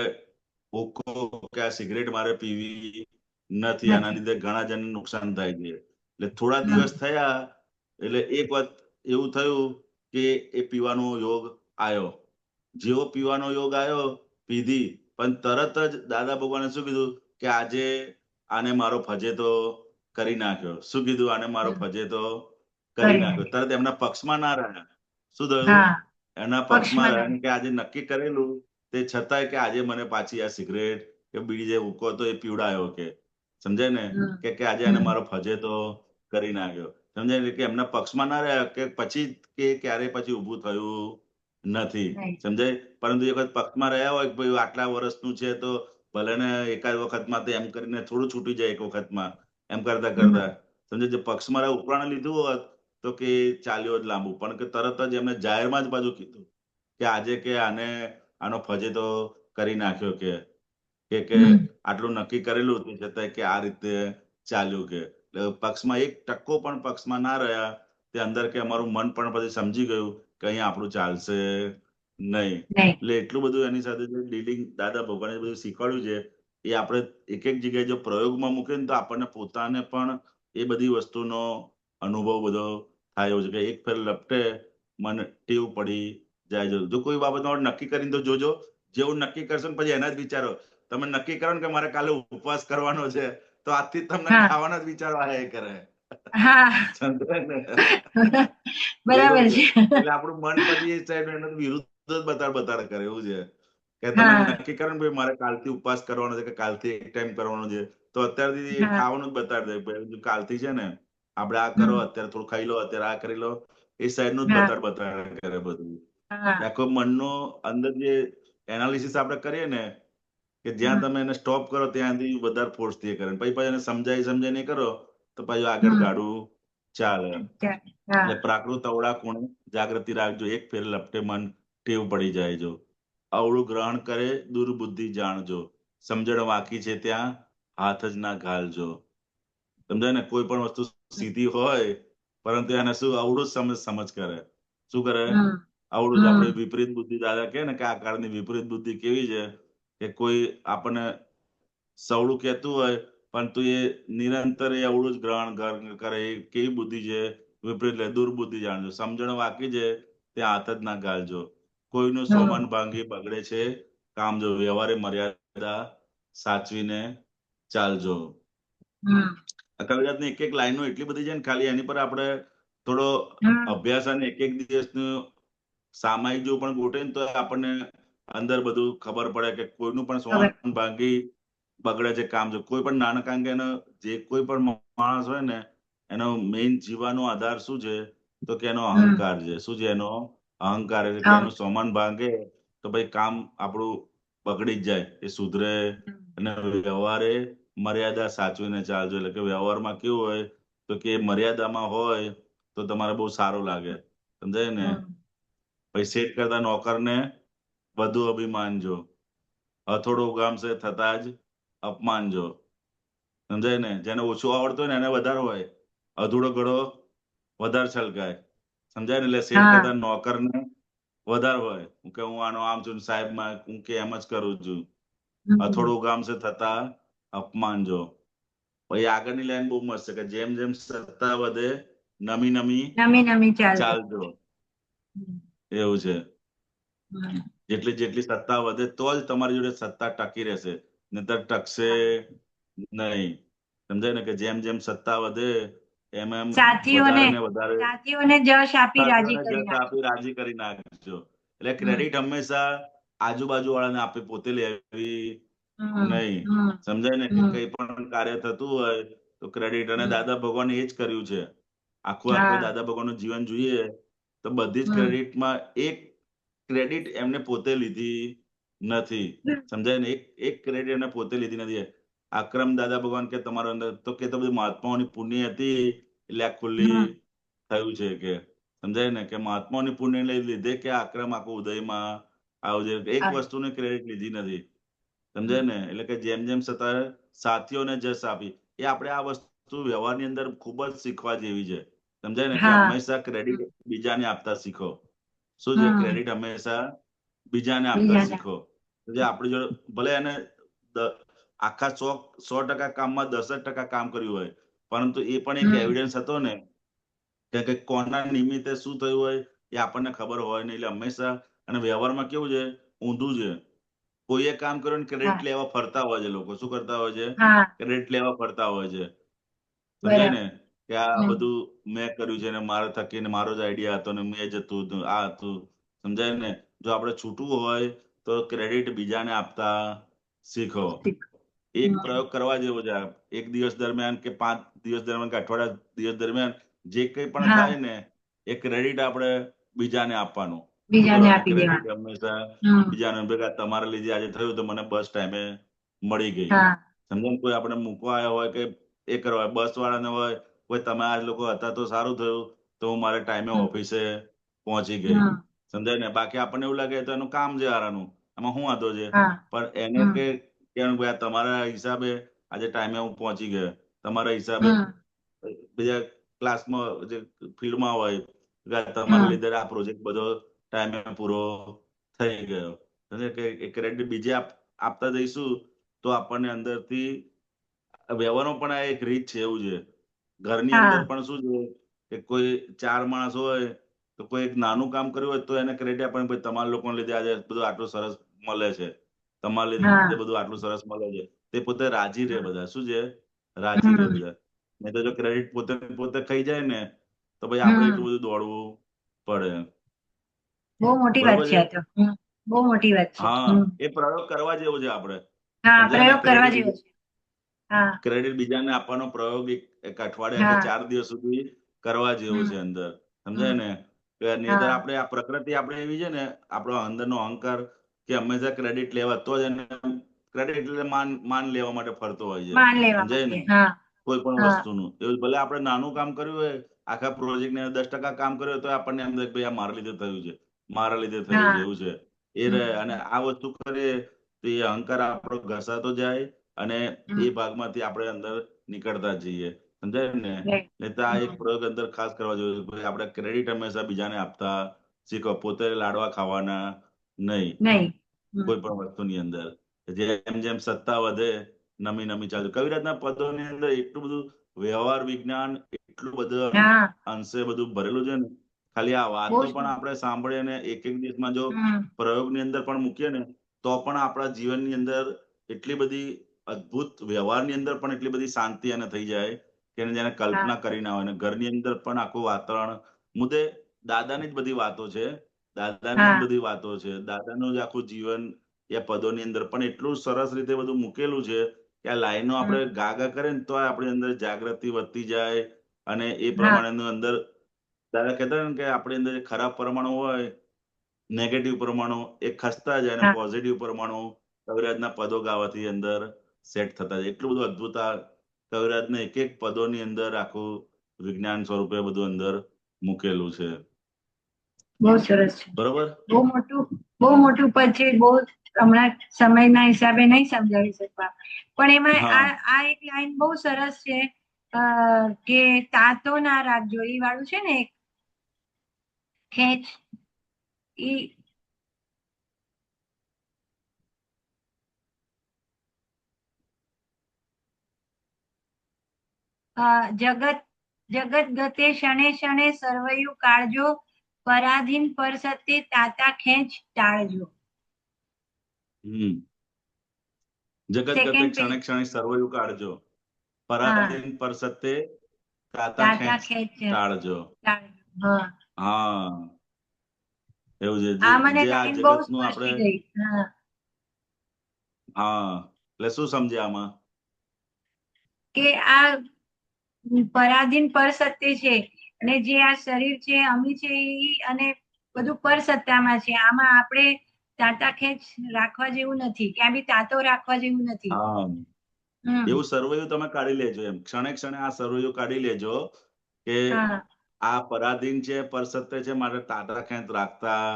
હુક્કો કે આ સિગરેટ મારે પીવી નથી, આના નથી લીધે ઘણા જણને નુકસાન થાય છે. એટલે થોડા હમ દિવસ થયા એટલે એક વખત એવું થયું કે એ પીવાનો યોગ આવ્યો. જેવો પીવાનો યોગ આવ્યો, પીધી, પણ તરત જ દાદા ભગવાને શું કીધું કે આજે આને મારો ફજેતો કરી નાખ્યો. શું કીધું? આને મારો હમ ફજેતો કરી કરી નાખ્યો. નાખી તરત એમના પક્ષમાં ના રહ્યા. શું થયું? હા એના પક્ષમાં પક્ષમાં રહ્યા નથી કે આજે નક્કી કરેલું તે છતાંય કે આજે મને પાછી આ સિગરેટ કે બીડી જે હુક્કો હતો એ પીવડાયો કે. સમજાય ને? હમ કે આજે આને હમ મારો ફજેતો કરી નાખ્યો. સમજાય ને? કે એમના પક્ષમાં ના રહ્યા કે પછી કે ક્યારેય પછી ઊભું થયું નથી. નહીં સમજાય? પરંતુ એક વખત પક્ષમાં રહ્યા હોય કે ભાઈ આટલા વર્ષનું છે તો ભલે ને એકાદ વખતમાં તો એમ કરીને થોડું છૂટી જાય એક વખતમાં, એમ કરતા હમ કરતા. સમજે? જે પક્ષમાં રહ્યા ઉપરાણે લીધું હોત તો કે ચાલ્યો જ લાંબુ, પણ કે તરત જ એમને જાહેરમાં જ પાછું કીધું કે આજે કે આને આનો ફજેતો કરી નાખ્યો કે હમ આટલું નક્કી કરેલું હતું છતાંય કે આ રીતે ચાલ્યું કે. એટલે પક્ષમાં 1% પણ પક્ષમાં ના રહ્યા તે અંદર કે અમારું મન પણ પછી સમજી ગયું કે અહીંયા આપણું ચાલશે નહીં. નહીં એટલે એટલું બધું એની સાથે જે ડીલિંગ દાદા ભગવાને બધું શીખવાડ્યું છે એ આપણે એક એક જગ્યાએ જો પ્રયોગમાં મૂકીએ ને તો આપણને પોતાને પણ એ બધી વસ્તુનો અનુભવ બધો થાય એવું છે કે એક ફેર લપટે મને ટેવ પડી જાય. જો કોઈ બાબતમાં નક્કી કરીને તો જોજો, જેવું નક્કી કરશો ને પછી એના જ વિચારો. તમે નક્કી કરો ને કે મારે કાલે ઉપવાસ કરવાનો છે તો આજથી જ તમને હા ખાવાના જ વિચારો આયા કરે. હા સમજાય ને? એવું બરાબર છે. છે એટલે આપણું મન પછી એ સાઈડ એનો વિરુદ્ધ જ બતાડ કરે એવું છે. કે તમે હા નક્કી કરો ને ભાઈ મારે કાલથી ઉપવાસ કરવાનો છે કે કાલથી એક ટાઈમ કરવાનો છે તો અત્યારથી એ હા ખાવાનું જ બતાડી દે. ભાઈ કાલથી છે ને આપણે આ કરો, હમ અત્યારે થોડું ખાઈ લો, અત્યારે આ કરી લો. એ સાઈડનું જ હા બતાડ કરે બધું. હા આખો મનનો અંદર જે એનાલિસિસ આપણે કરીએ ને કે જ્યાં હમ તમે એને સ્ટોપ કરો ત્યાંથી વધારે ફોર્સ થી કરે. પછી એને સમજાય કરો તો પાછું આગળ હમ ગાડું ચાલે. હા એટલે પ્રાકૃત અવળા ખૂણે જાગૃતિ રાખજો, એક ફેર લપટે મન ટેવ પડી જાય જો. અવળું ગ્રહણ કરે દુર્બુદ્ધિ જાણજો, સમજણ વાકી છે ત્યાં હાથ જ ના ઘાલજો. સમજાય ને? કોઈ પણ વસ્તુ સીધી હોય પરંતુ એને શું અવળું જ સમજ કરે. શું કરે? હમ આવડું જ. આપણે હમ વિપરીત બુદ્ધિ દાદા કહે ને કે આ કાળની વિપરીત બુદ્ધિ કેવી છે કે કોઈ આપણને સવળું કહેતું હોય પરંતુ એ નિરંતર એ અવળું જ ગ્રહણ કરે. એ કેવી બુદ્ધિ છે? વિપરીત લે દુર્બુદ્ધિ જાણજો, સમજણ વાકી છે ત્યાં હાથ જ ના ઘાલજો. કોઈનું હમ સોમાન ભાંગી બગડે છે કામ જો, વ્યવહારે મર્યાદા સાચવીને ચાલજો. હમ આ કવિરાજની એક એક લાઈનો એટલી બધી છે ને, ખાલી એની પર આપણે થોડો હમ અભ્યાસ અને એક એક દિવસનું સામાયિક જો પણ ગોઠે ને તો આપણને અંદર બધું ખબર પડે કે કોઈનું પણ ખબર સોમાન ભાંગી બગડે છે કામ જો. કોઈ પણ નાના, કારણ કે એનો જે કોઈ પણ માણસ હોય ને એનો મેઇન જીવાનો આધાર શું છે તો કે એનો હમ અહંકાર છે. શું છે? એનો અહંકાર. એટલે કે આમ એનું સોમાન ભાંગે તો ભાઈ કામ આપણું બગડી જ જાય. એ સુધરે અને વ્યવહારે મર્યાદા સાચવીને ચાલજો. એટલે કે વ્યવહારમાં કેવું હોય તો કે મર્યાદામાં હોય તો તમારે બહુ સારું લાગે. સમજાય ને? હમ પછી શેઠ કરતા નોકરને વધુ અભિમાન જો, હથોડો ઉગામશે થતા જ અપમાન જો. સમજાય ને? જેને ઓછું આવડતું હોય ને એને વધારે હોય, અધૂરો ઘડો વધારે છલકાય, સમજાય ને? એટલે શેઠ હા કરતા નોકરને વધારે હોય કે હું આનો આમ છું ને સાહેબમાં હું કે એમ જ કરું છું. અથોડું ગામ છે થતા અપમાન જો. પછી આગળની લાઈન બહુ મસ્ત છે કે જેમ જેમ સત્તા વધે નમી નમી નમી નમી ચાલજો. ચાલજો. એવું છે. જેટલી જેટલી સત્તા વધે તો જ તમારી જોડે સત્તા ટકી રહેશે, નહીતર ટકશે નહીં. સમજાય ને? કે જેમ જેમ સત્તા વધે એમ એમ સાથીઓને વધારે ને વધારે સાથીઓને જશ આપી રાજી સાથીઓને કરી જશ નાખો. આપી રાજી કરી નાખજો. એટલે ક્રેડિટ હંમેશા આજુબાજુ વાળાને આપે, પોતે લેવી નહીં. સમજાય ને? કે કંઈ પણ કાર્ય થતું હોય તો ક્રેડિટ, અને દાદા ભગવાને એ જ કર્યું છે. આખું આપણે હા દાદા ભગવાનનું જીવન જોઈએ તો બધી જ ક્રેડિટમાં એક ક્રેડિટ એમને પોતે લીધી નથી. સમજાય ને? એક ક્રેડિટ એમને પોતે લીધી નથી. આક્રમ દાદા ભગવાન કે તમારો અંદર તો કે તો બધી મહાત્માઓની પુણ્ય હતી એટલે આ ખુલ્લી થયું છે કે, સમજાય ને? કે મહાત્માઓની પુણ્ય લીધે કે આક્રમ આખો ઉદયમાં આવું છે. એક વસ્તુની ક્રેડિટ લીધી નથી. સમજાય ને? એટલે કે જેમ જેમ સાથીઓને જશ આપી, એ આપણે આ વસ્તુ વ્યવહારની અંદર ખૂબ જ શીખવા જેવી છે. સમજાય ને? કે હા હંમેશા ક્રેડિટ બીજાને આપતા શીખો. શું છે? ક્રેડિટ હંમેશા બીજાને આપતા બીજાને. શીખો. જે આપણી જોડે ભલે એને આખા 100% કામમાં 10% કામ કર્યું હોય, પરંતુ એ પણ એક એવિડન્સ હતો ને કે કોના નિમિત્તે શું થયું હોય એ આપણને ખબર હોય નહીં. એટલે હંમેશા, અને વ્યવહારમાં કેવું છે, ઊંધું છે. કોઈએ કામ કર્યું ને ક્રેડિટ હા લેવા ફરતા હોય છે લોકો. શું કરતા હોય છે? હા ક્રેડિટ લેવા ફરતા હોય છે. સમજાય બરાબર. ને? કે આ બધું મેં કર્યું છે ને મારા થકી ને મારો જ આઈડિયા હતો ને મેં જ હતું આ હતું. સમજાય ને? જો આપણે છૂટવું હોય તો ક્રેડિટ બીજાને આપતા શીખો. એક પ્રયોગ કરવા જેવો છે. એક દિવસ દરમિયાન કે 5 દિવસ દરમિયાન કે અઠવાડિયા દિવસ દરમિયાન જે કંઈ પણ હા થાય ને એ ક્રેડિટ આપણે બીજાને આપવાનું. શું બીજાને કરવાનું? આપી ક્રેડિટ દેવાનું. હંમેશા બીજાને, ભેગા તમારા લીધે આજે થયું તો મને બસ ટાઈમે મળી ગઈ. હા સમજાય? કોઈ આપણે મૂકવા આવ્યો હોય કે એ કરવા બસ વાળાને હોય, કોઈ તમે આ લોકો હતા તો સારું થયું તો હું મારે ટાઈમે ઓફિસે પહોંચી ગઈ. સમજાય ને? બાકી આપણને એવું લાગે તો એનું કામ છે હારાનું, એમાં શું વાંધો છે? હા પણ એને કે ભાઈ તમારા હિસાબે આજે ટાઈમે હું પહોંચી ગયો, તમારા હિસાબે બીજા ક્લાસમાં જે ફિલ્ડમાં હોય તમારા લીધે આ પ્રોજેક્ટ બધો ટાઈમે પૂરો થઈ ગયો. કે ક્રેડિટ બીજે આપતા જઈશું તો આપણને અંદરથી વ્યવહારનો પણ આ એક રીત છે. એવું છે ઘરની અંદર હા પણ. શું છે કે કોઈ 4 માણસ હોય તો કોઈ એક નાનું કામ કર્યું હોય તો એને ક્રેડિટ આપે, ભાઈ તમારા લોકોને લીધે આજે બધું આટલું સરસ મળે છે, તમારા લીધે બધું આટલું સરસ મળે છે. તે પોતે રાજી રહે બધા. શું છે? રાજી રહે બધા. નહીં તો જો ક્રેડિટ પોતે પોતે ખાઈ જાય ને તો પછી આપણે એટલું બધું દોડવું પડે. બહુ મોટી વાત બરોબર છે છે? આ તો. બહુ મોટી વાત છે. હા, એ પ્રયોગ કરવા જેવો છે આપણે. હા સમજાય ને? પ્રયોગ કરવા જેવો છે. હા ક્રેડિટ બીજાને આપવાનો પ્રયોગ એક અઠવાડિયા કે હા 4 દિવસ સુધી કરવા જેવો છે અંદર. સમજાય ને? કે નહીંતર હા આપણે આ પ્રકૃતિ આપણે એવી છે ને, આપણો અંદરનો અહંકાર કે હંમેશા ક્રેડિટ લેવા તો જ એને ક્રેડિટ એટલે માન લેવા માટે ફરતો હોય છે. માન લેવા સમજાય માટે. ને? હા કોઈ પણ હા વસ્તુનું એવું ભલે આપણે નાનું કામ કર્યું હોય, આખા પ્રોજેક્ટ ને 10% કામ કર્યું હોય તો આપણને એમ થાય કે ભાઈ આ મારા લીધે થયું છે, મારા લીધે થયું છે. હા એવું છે એ રહે. અને આ વસ્તુ કરીએ તો એ અહંકાર આપણો ઘસાતો જાય અને એ ભાગમાંથી આપણે અંદર નીકળતા જઈએ. સમજાય ને? right. નહીં તો આ એક પ્રયોગ અંદર ખાસ કરવા જોઈએ. ભાઈ આપણે ક્રેડિટ હંમેશા બીજાને આપતા શીખો. પોતે લાડવા ખાવાના નહીં નહીં. કોઈ પણ વસ્તુની અંદર. જેમ જેમ સત્તા વધે નમી નમી ચાલુ. કવિરાજના પદોની અંદર એટલું બધું વ્યવહાર વિજ્ઞાન, એટલું બધું હા અંશે બધું ભરેલું છે ને. ખાલી આ બહુ વાતો જ. પણ આપણે સાંભળીએ અને એક એક દિવસમાં જો પ્રયોગની અંદર પણ મૂકીએ ને તો પણ આપણા જીવનની અંદર એટલી બધી અદ્ભુત, વ્યવહારની અંદર પણ એટલી બધી શાંતિ એને થઈ જાય કે જેને હા કલ્પના કરી ના હોય. અને ઘરની અંદર પણ આખું વાતાવરણ, મુદ્દે દાદાની જ બધી વાતો છે, દાદાની જ હા બધી વાતો છે, દાદાનું જ આખું જીવન એ પદોની અંદર પણ એટલું સરસ રીતે બધું મૂકેલું છે કે આ લાઈનો આપણે ગા કરીએ ને તો આપણી અંદર જાગૃતિ વધતી જાય. અને એ હા પ્રમાણેનું અંદર દાદા કહેતા ને કે આપણી અંદર જે ખરાબ પરમાણુ હોય, નેગેટિવ પરમાણુ, એ ખસતા જાય અને હા પોઝિટિવ પરમાણુ કવિરાજના પદો ગાવાથી અંદર સેટ થતા જાય. એટલું બધું અદ્ભુત આ કવિરાજના એક એક પદોની અંદર આખું વિજ્ઞાન સ્વરૂપે બધું અંદર મૂકેલું છે. બહુ સરસ છે. બરોબર? બહુ મોટું પદ છે. બહુ હમણાં સમયના હિસાબે નહીં સમજાવી શકવા, પણ એમાં હા આ એક લાઈન બહુ સરસ છે, કે તાતો ના રાખજો, એ વાળું છે ને એક ખેંચ, ઈ જગત જગત ગતે ક્ષણે ક્ષણે સર્વૈયું કાળજો, પરાધીન પર સત્ય તાતા ખેંચ ટાળજો. હમ જગત ગતે સેકન્ડ પેજ. ક્ષણે ક્ષણે સર્વૈયું કાઢજો, હા, પરાધીન પર સત્ય તાતા તાતા ખેંચ ખેંચ ટાળજો. ટાળજો. હા, હા એવું છે. આ મને જે આ લાઈન બહુ જગતનું આપણે સ્પર્શી ગઈ. હા, હા એટલે શું સમજ્યા આમાં? કે આ પરાધીન પર સત્ય છે, અને જે આ શરીર છે, અમી છે, ઈ અને બધું પર સત્તામાં છે. આમાં આપણે તાતા ખેંચ રાખવા જેવું નથી, ક્યાં બી તાતો રાખવા જેવું નથી. હા હમ. એવું સર્વૈયું તમે કાઢી લેજો, એમ ક્ષણે ક્ષણે આ સર્વૈયું કાઢી લેજો કે હા, આ પરાધીન છે, પર સત્ય છે, માટે તાતા ખેંચ રાખતા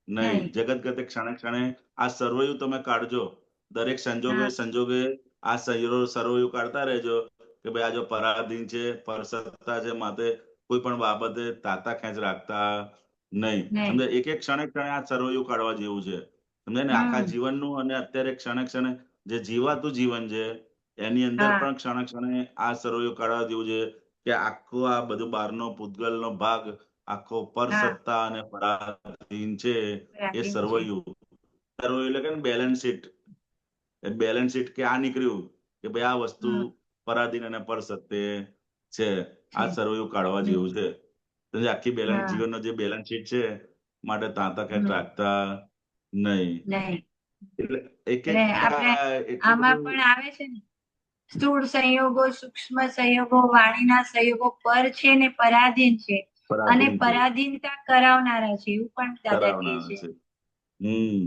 નહીં. નહીં. જગત ગતે ક્ષણે ક્ષણે આ સર્વૈયું તમે કાઢજો. દરેક સંજોગે હા, સંજોગે આ સર્વૈયું કાઢતા રહેજો કે ભાઈ આ જો પરાધીન છે, પર સત્તા છે, માટે કોઈ પણ બાબતે તાતા ખેંચ રાખતા નહીં. નહીં. સમજે એક એક ક્ષણે ક્ષણે આ સર્વૈયું કાઢવા જેવું છે. સમજે ને આખા હમ. જીવનનું અને અત્યારે ક્ષણે ક્ષણે જે જીવાતું જીવન છે એની અંદર હા, પણ ક્ષણે ક્ષણે આ સર્વૈયું કાઢવા જેવું છે કે આખો આ બધું બહારનો પૂતગલનો ભાગ આખો પર હા, સત્તા અને પરાધીન છે એ પરાધીન છે. સર્વૈયું એટલે કે બેલેન્સ શીટ. એ બેલેન્સ શીટ કે આ નીકળ્યું કે ભાઈ આ વસ્તુ હમ. પરાધીન અને પર સત્ય છે. આ છે. સર્વૈયું કાઢવા હમ. જેવું છે. તો જે આખી બેલેન્સ હા. જીવનનો જે બેલેન્સ શીટ છે માટે તાતા ખેંચ હમ. રાખતા નહીં. નહીં. એટલે એક એટલે એક આપણે એટલું આમાં બધું પણ આવે છે ને, સ્થૂળ સંયોગો, સૂક્ષ્મ સંયોગો, વાણીના સંયોગો પર છે ને પરાધીન છે, અને પરાધીન છે, પરાધીનતા કરાવનારા છે, એવું પણ દાદા કહે કરાવનાર છે. છે. હમ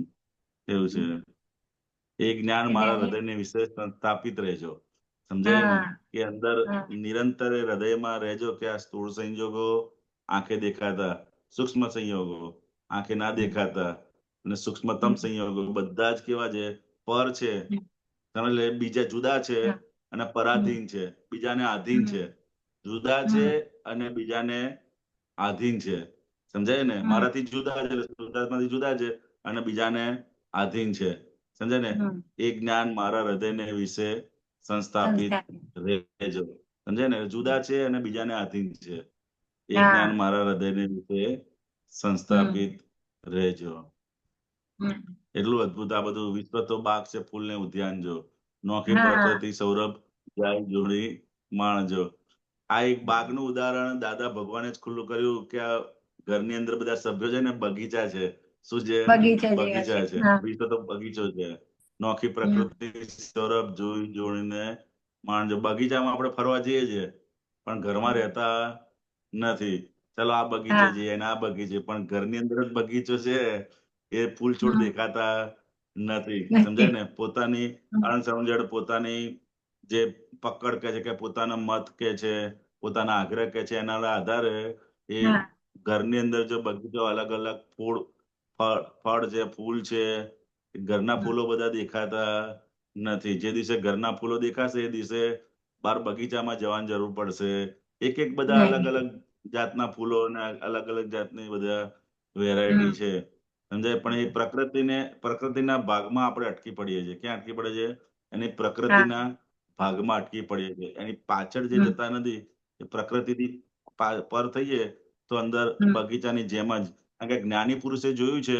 એવું છે. એ જ્ઞાન મારા એટલે હૃદયની વિશે સ્થાપિત રહેજો. સમજાયું ને? હા, કે અંદર હા, નિરંતર હૃદયમાં રહેજો કે આ સ્થૂળ સંયોગો આંખે દેખાતા, સૂક્ષ્મ સંયોગો આંખે ના દેખાતા અને સૂક્ષ્મતમ હમ, સંયોગો બધા જ કેવા છે? પર છે. હમ, સમજ લે, બીજા જુદા છે હા, અને હમ, પરાધીન છે, બીજાને આધીન હમ, છે. જુદા છે હમ, અને બીજાને આધીન છે. સમજાય ને? હમ, મારાથી જુદા છે, શુદ્ધાત્માથી જુદા છે અને બીજાને આધીન છે. સમજાય ને? હમ. એ જ્ઞાન મારા હૃદયને વિશે સંસ્થાપિત સંસ્થાપિત. રહેજો. સમજાય ને? જુદા છે અને બીજાને આધીન છે. એ જ્ઞાન હા. મારા હૃદયને વિશે હમ, સંસ્થાપિત રહેજો. હમ. એટલું અદ્ભુત આ બધું. વિશ્વ તો બાગ છે, ફૂલને ઉદ્યાન જો, નોખી હા, પ્રકૃતિ સૌરભ જાય જોડી માણજો. આ એક બાગનું ઉદાહરણ દાદા ભગવાને જ ખુલ્લું કર્યું કે આ ઘરની અંદર બધા સભ્યો છે ને બગીચા છે. શું છે? બગીચા જેવા છે. બગીચા છે. હા, વિશ્વ તો બગીચો છે. નોખી હમ, પ્રકૃતિ સૌરભ જોઈ જોડીને માણજો. બગીચામાં આપણે ફરવા જઈએ છીએ પણ ઘરમાં હમ. રહેતા નથી. ચલો આ બગીચે હા, જઈએ ને આ બગીચે, પણ ઘરની અંદર જ બગીચો છે એ ફૂલ છોડ હમ. દેખાતા નથી. સમજાય નથી. ને? પોતાની હમ. અણસમજણ, પોતાની જે પકડ કે છે કે પોતાના મત કે છે, પોતાના આગ્રહ કે છે, એના આધારે એ હા, ઘરની અંદર જો બગીચો અલગ અલગ ફળ છે, ફૂલ છે, ઘરના હમ. ફૂલો બધા દેખાતા નથી. જે દિવસે ઘરના ફૂલો દેખાશે એ દિવસે બાર બગીચામાં જવાની જરૂર પડશે. એક એક બધા અલગ નહીં. અલગ જાતના ફૂલો અને અલગ અલગ જાતની બધા હમ. વેરાયટી છે. સમજાય? પણ એ પ્રકૃતિના ભાગમાં આપણે અટકી પડીએ છીએ. ક્યાં અટકી પડે છે? એની હા. પ્રકૃતિના ભાગમાં અટકી પડીએ છીએ. એની પાછળ જે હમ. જતા નથી, એ પ્રકૃતિથી પર થઈએ તો અંદર હમ. બગીચાની જેમ જ. કારણ કે જ્ઞાની પુરુષે જોયું છે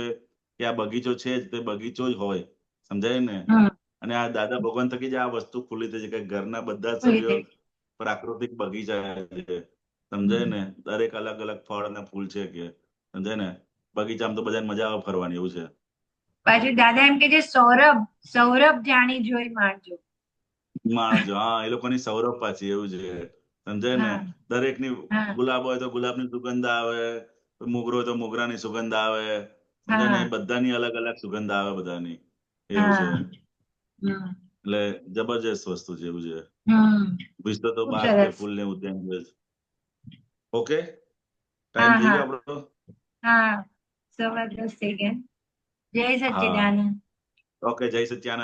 કે આ બગીચો છે જ તે બગીચો જ હોય. સમજાય ને? હમ. અને આ દાદા ભગવાન થકી જ આ વસ્તુ ખુલ્લી થઈ છે કે ઘરના બધા જ પૂરી સભ્યો થઈ. પ્રાકૃતિક બગીચા છે. સમજાય હમ. ને? દરેક અલગ અલગ ફળ અને ફૂલ છે કે. સમજાય ને? બગીચામાં તો બધાને મજા આવે ફરવાની. એવું છે. પાછું દાદા એમ કે છે, સૌરભ સૌરભ જાણી જોઈ માણજો. માણજો. હા, એ લોકોની સૌરભ પાછી. એવું છે. સમજાય ને? હા, દરેકની હા, ગુલાબ હોય તો ગુલાબની સુગંધ આવે, મોગરો હોય તો મોગરાની સુગંધ આવે. સમજાય ને? હા, એ બધાની અલગ અલગ સુગંધ આવે બધાની. એવું છે. હા. હમ. એટલે જબરજસ્ત વસ્તુ છે. એવું છે. હમ. વિશ્વ તો ખૂબ બાગ કે સરસ. ફૂલને ઉદ્યાન છે. ઓકે, ટાઈમ હા, થઈ હા, ગયો આપણો. હા. 10:15 થઈ ગયા. જય હા, સચ્ચિદાનંદ. ઓકે, જય સચ્ચાનંદ.